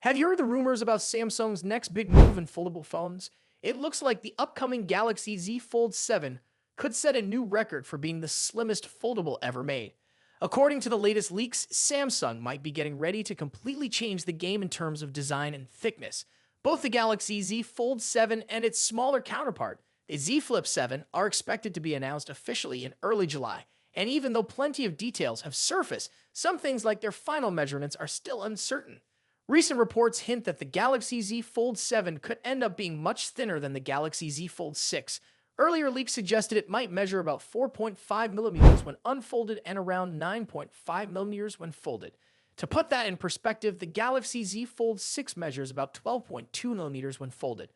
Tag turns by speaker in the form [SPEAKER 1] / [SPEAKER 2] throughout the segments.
[SPEAKER 1] Have you heard the rumors about Samsung's next big move in foldable phones? It looks like the upcoming Galaxy Z Fold 7 could set a new record for being the slimmest foldable ever made. According to the latest leaks, Samsung might be getting ready to completely change the game in terms of design and thickness. Both the Galaxy Z Fold 7 and its smaller counterpart, the Z Flip 7, are expected to be announced officially in early July. And even though plenty of details have surfaced, some things like their final measurements are still uncertain. Recent reports hint that the Galaxy Z Fold 7 could end up being much thinner than the Galaxy Z Fold 6. Earlier leaks suggested it might measure about 4.5 millimeters when unfolded and around 9.5 millimeters when folded. To put that in perspective, the Galaxy Z Fold 6 measures about 12.2 millimeters when folded.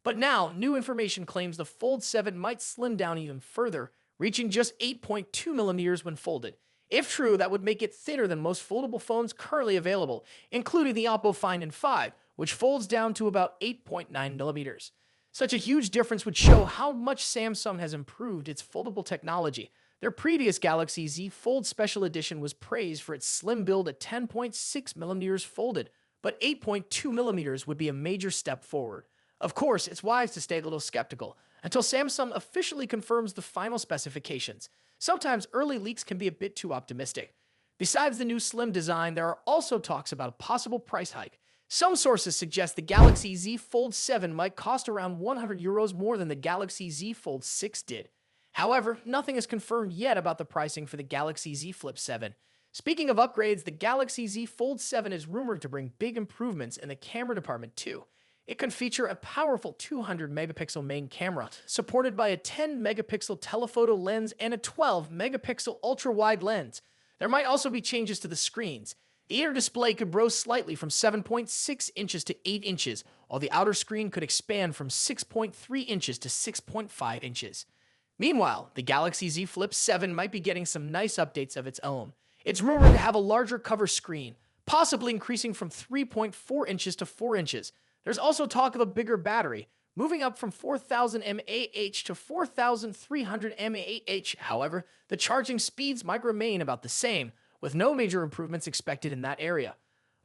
[SPEAKER 1] But now, new information claims the Fold 7 might slim down even further, reaching just 8.2 millimeters when folded. If true, that would make it thinner than most foldable phones currently available, including the Oppo Find N5, which folds down to about 8.9 millimeters. Such a huge difference would show how much Samsung has improved its foldable technology. Their previous Galaxy Z Fold Special Edition was praised for its slim build at 10.6 millimeters folded, but 8.2 millimeters would be a major step forward. Of course, it's wise to stay a little skeptical until Samsung officially confirms the final specifications. Sometimes early leaks can be a bit too optimistic. Besides the new slim design, there are also talks about a possible price hike. Some sources suggest the Galaxy Z Fold 7 might cost around €100 more than the Galaxy Z Fold 6 did. However, nothing is confirmed yet about the pricing for the Galaxy Z Flip 7. Speaking of upgrades, the Galaxy Z Fold 7 is rumored to bring big improvements in the camera department too. It can feature a powerful 200-megapixel main camera, supported by a 10-megapixel telephoto lens and a 12-megapixel ultra-wide lens. There might also be changes to the screens. The inner display could grow slightly from 7.6 inches to 8 inches, while the outer screen could expand from 6.3 inches to 6.5 inches. Meanwhile, the Galaxy Z Flip 7 might be getting some nice updates of its own. It's rumored to have a larger cover screen, possibly increasing from 3.4 inches to 4 inches. There's also talk of a bigger battery, moving up from 4,000 mAh to 4,300 mAh. However, the charging speeds might remain about the same, with no major improvements expected in that area.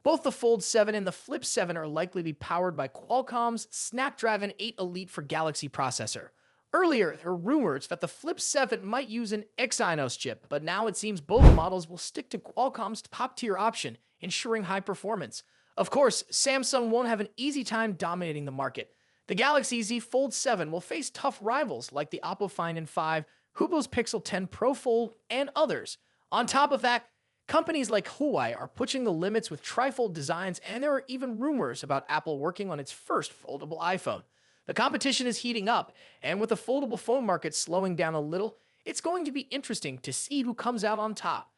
[SPEAKER 1] Both the Fold 7 and the Flip 7 are likely to be powered by Qualcomm's Snapdragon 8 Elite for Galaxy processor. Earlier, there were rumors that the Flip 7 might use an Exynos chip, but now it seems both models will stick to Qualcomm's top-tier option, ensuring high performance. Of course, Samsung won't have an easy time dominating the market. The Galaxy Z Fold 7 will face tough rivals like the Oppo Find N5, Hublot's Pixel 10 Pro Fold, and others. On top of that, companies like Huawei are pushing the limits with trifold designs, and there are even rumors about Apple working on its first foldable iPhone. The competition is heating up, and with the foldable phone market slowing down a little, it's going to be interesting to see who comes out on top.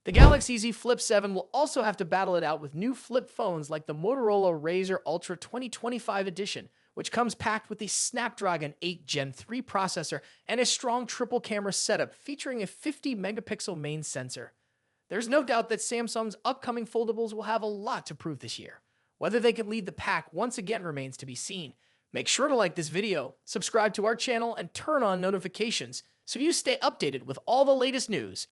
[SPEAKER 1] The Galaxy Z Flip 7 will also have to battle it out with new flip phones like the Motorola Razr Ultra 2025 edition, which comes packed with a Snapdragon 8 Gen 3 processor and a strong triple camera setup featuring a 50-megapixel main sensor. There's no doubt that Samsung's upcoming foldables will have a lot to prove this year. Whether they can lead the pack once again remains to be seen. Make sure to like this video, subscribe to our channel, and turn on notifications so you stay updated with all the latest news.